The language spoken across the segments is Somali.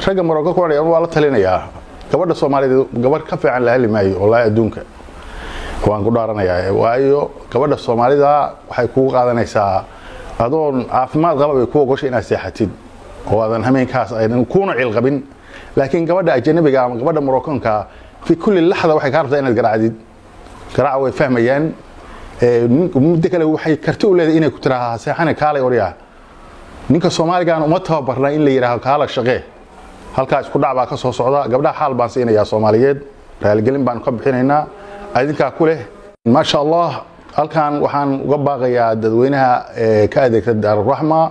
ragga Morocco ku wareeyay waa la talinayaa gabadha Soomaaliyeed gabar ka fiican la heli maayo wallahi adduunka waan ku dhaaranayaa waayo gabadha Soomaalida waxay ku qaadanaysaa adoon caafimaad qaba bay ku ogashay inaad seexatid oo aadan hameenkaas aydan kuna cilqabin laakiin gabadha ajnabiga ama gabadha Moroccanka fi kulli lahada waxay ka rabtaa inaad garaacdid garaac way fahmayaan muddo kale waxay karti u leedahay inay ku tiraahdo seexana kaalay oriyaa ninka Soomaaliga uma tababarna in la yiraahdo kaala shaqee halka isku dhac baa ka soo socda gabdhaha xaal baan siinayaa Soomaaliyeed raalgelin baan ka bixinaynaa adinka ku leh ma sha Allah halkan waxaan uga baaqayaa dadweynaha ka adeegta Daarul Rahma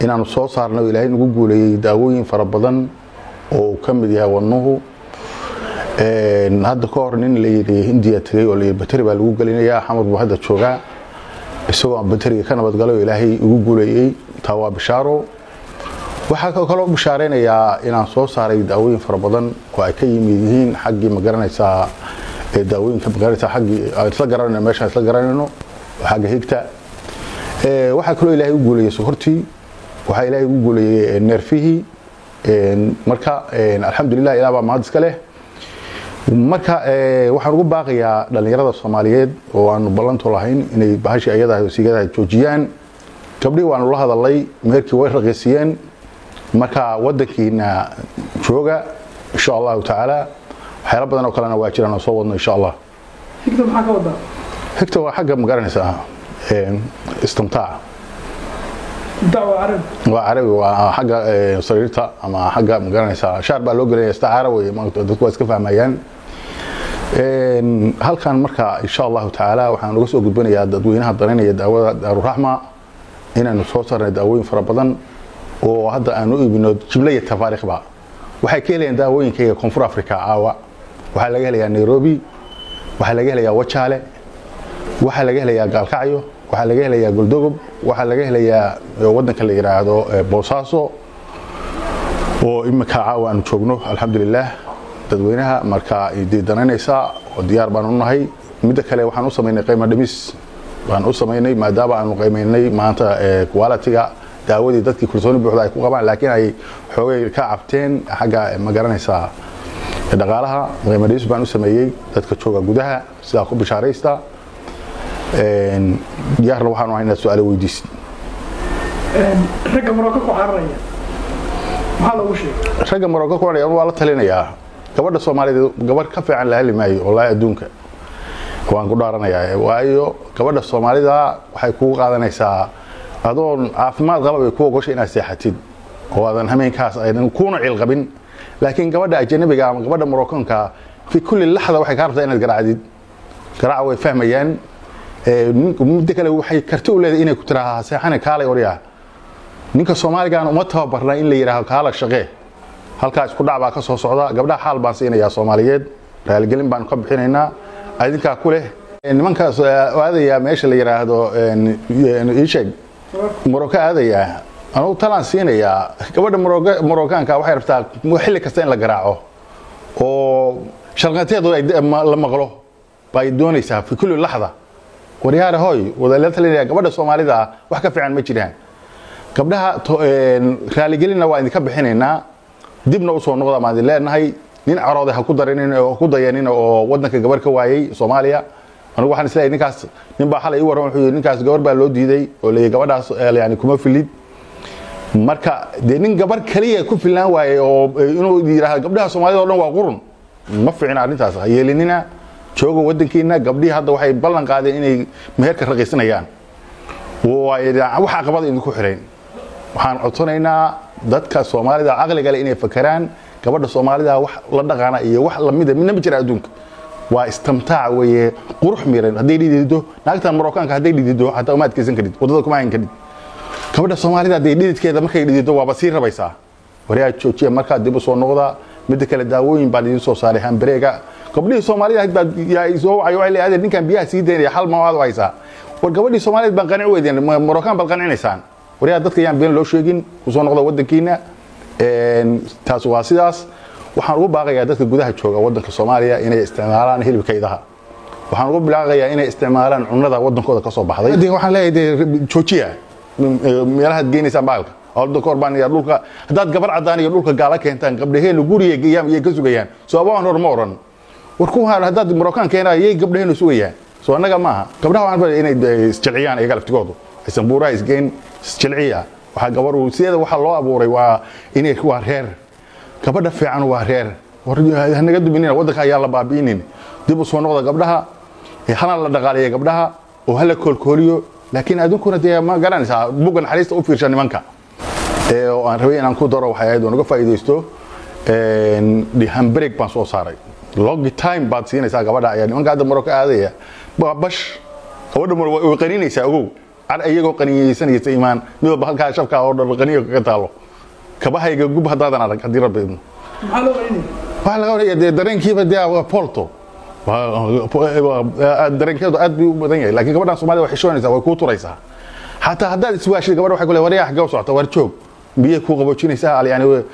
inaan soo saarno Ilaahay nagu guuleeyay daawooyin fara badan oo ka mid yahay wadnuhu hadda ka hor nin la yiri Hindiya tagay oo la batari baa lagu galinayaa xamad buu hadda joogaa isagoo batariga ka nabad galo Ilaahay ugu guuleeyay tawa bishaaro waxa kaloo bishaareynaya inaan soo saaray daawooyin fara badan oo ay ka yimid xaqi ma garanaysaa daawooyinka magaranaysaa xaqi isla garanayno meesha isla garanayno xaqi xigta waxa kaloo Ilaahay ugu guuleeyay sokortii waxa Ilaahay ugu guuleeyay neerfihi marka alxamdulillah Ilaahay baa mahad iska leh marka waxaan ugu baaqayaa dhalinyarada Soomaaliyeed oo aan ballanto lahayn inay bahashi ayada hoosigada joojiyaan gabdhii waan la hadalay meerkii way raqiisiyeen marka wadankiina jooga insha Allah ta'ala waxyaalo badan oo kalena waa jiraan oo soo wadno insha Allah xigta maxaa ka wada xigta waa xagga magaranaysaa istimtaac وعربي وحاجة صغيرة أما حاجة مجرد شعر بقى لوجل يستعار ويدكوا يسكفها ميان هل كان مركا إن شاء الله تعالى وحنا نقص وجبنا يا دوينها الضرين يا دعوة الرحمة هنا نصوصر دعوين فربضن وهذا أنو ابن جبلية تفارق بقى وحكي لي دعوين كي كونفور أفريقيا عوا وحلاقي لي نيروبي وحلاقي لي واتشالة وحلاقي لي قالكعيو waxa laga helayaa Goldogob waxa laga helayaa wadanka la yiraahdo Boosaaso oo imika caawaan joogno alxamdulillah dadweynaha marka ay diidanaysa oo diyaar baan u nahay mid kale waxaan u sameeynay qiimo dhimis baan u sameeynay maadaama aan qiimeynay maanta quality-ga daawadii dadkii kalsooni buuxda ay ku qabaan laakiin ay xoogay ka cabteen xagga ma garanaysaa dhaqaalaha qiimo dhimis baan u sameeyay dadka jooga gudaha sida ku bishaaraysta يارنا وحنا هنا سؤال ويديس رجع مراكك وحرية هذا وش رجع مراكك وحرية والله تلينيا قبل الصومالي قبل كفي عن الأهل ماي والله أدونك وأنا قدرنا يا وأيو قبل الصومالي ده حيكون هذا نيسا هذون عفمات قبل يكون قش إن سيحتيد وهذا همين كاس أيضا يكون علقبين لكن قبل أجنبي قبل مراكك في كل لحظة وحي كارت أنا الجرعديد جرع ويفهميان muddo kale waxay karti u leedahay inay ku tiraahdo seexana kaalay oriyaa ninka Soomaaliga uma tababarna in la yiraahdo kaala shaqee halka isku dhac baa ka soo socda gabdhaha xaal baan siinayaa Soomaaliyeed raalgelin baan ka bixinaynaa adinka ku leh nimankaas aadaya meesha la yiraahdo iisheeg Morocco aadaya anu talaan siinayaa gabadha Moroccanka waxay rabtaa xilli kasta in la garaaco oo sharqateedu la maqlo bay doonaysaa fi kulli lahada وريار هاي وذا تلين قبل الصومالي ذا وحكي عن مجرين قبلها خالي قلنا وين كبحين هنا دبنا وصول نقطة ما ذي لأن هاي نين أراضي هكودرين هكوديانين ودنا كجبر كواي صوماليا أنا واحد سلاي نكاس نبى حلا يورون حيو نكاس جبر بالود دي ولا جبر يعني كم في الليد مركا دين جبر كليه كم في اللان واي إنه يراه قبلها الصومالي ذا وقرن ما في عنا عرين تاس هي ليننا joogo wadankeena gabdhii hadda waxay ballan qaadeen inay meherka raqiisanayaan waxa qabad in ku xireen waxaan codsanaynaa dadka Soomaalida aqliga leh inay fakaraan gabadha Soomaalida wax la dhaqana iyo wax la mid ah midna jira adduunka waa istimtaac weeye qurux miran haday dhidido naagta Moroccanka haday dhidido hatta ma adkaysan karid wadada kuma hayn karid gabadha Soomaalida haday dhididkeeda markay dhidido waa basiir rabaysaa wariyaa joojiya marka dib u soo noqda mid kale daawooyin baa idin soo saaray hambareega gabadhii Soomaaliyeed baa yaa soo wacay waxay leedahay ninkan biyaha sii deynaya hal ma wada haysa war gabadhii Soomaaliyeed baan qanci weydeen Moroccan bal qancinaysaan wariyaa dadka yaan been loo sheegin ku soo noqda wadankiina taas waa sidaas waxaan ugu baaqayaa dadka gudaha jooga wadanka Soomaaliya inay isticmaalaan hilibkaydaha waxaan ugu baaqayaa inay isticmaalaan cunnada wadankooda ka soo baxday waxaan leeyahay joojiya meelaha geynaysan baalka oo korbaan iyo dhulka hadaad gabar cadaan iyo dhulka gaala keentaan gabdhaheenu guriga geeyaan iyo ka sugayaan sababaan hormooran warku hadaad Moroccan keenayay gabdhaheenu sugayaan soo anaga maaha gabdhaha waxaan bari inay isjilciyaan iyaga laftigoodu aysan buuraa isgeen isjilciya waxa gabar uu sideeda waxa loo abuuray waa inay ku reer gabadha fiican waa reer war hanaga duminina wadanka ayaa la baabiinin dib u soo noqda gabdhaha hana la dhaqaaleeyo gabdhaha oo hala koolkooliyo laakiin adunkuna dee ma garanaysaa bugan xariista u fiirshan nimanka oo aan rabay inaan ku daro waxay ahayd oo naga faa'iideysto handbrake baan soo saaray long time baad siinaysaa gabadha ayaa nimanka hadda Morocco aadaya bash gabadha Morocco way qaninaysaa ogow ar ayagoo qaniyeysanaysa iimaan midba halka shafka oo dhan qaniyo ka taalo kabahayga gub hadaadan arag hadii rabbi maxaa loo qaninay waxa laga wariyaa dareenkiiba dee polto dareenkeedu aad buu u badan yahay laakiin gabadhan Soomaaliya waxay shoonaysaa way ku turaysaa hatta hadaad iswaashid gabadha waxay ku leeyahay wariyaha gaw socota war joog biyo ku qaboojinaysaa yani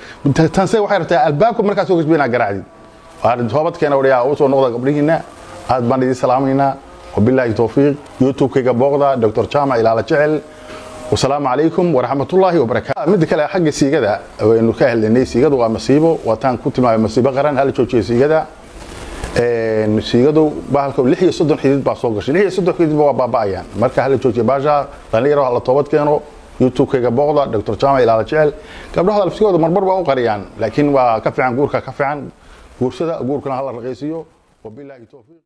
tanse waxay rabtaa albaabku markaas soo gasbina garaacdi waan toobadkeena wariyaha oo soo noqda gabdhihiina aad baan idin salaamayna wabillahi tawfiiq youtube-kayga booqda dr Jama ilaala jecel والسلام عليكم ورحمة الله وبركاته. مد كلا حق السيجادة إنه كهل الناس سيجادة ومصيبة وتان كنت مع مصيبة قرن هل تشوفي سيجادة سيجادة بحالكم لحية صدق حديد بعصوقش لحية صدق حديد بابا يعني مركز هل تشوفي باجا تنيروا على طوبات كانوا يوتيوب كجبوغلا دكتور جامع إلى على شعل قبل هذا الفيديو مربر وقريان لكن وكفي عن جورك كفي عن جور سدا جور كنا هلا الرئيسيو وبالله توفيق.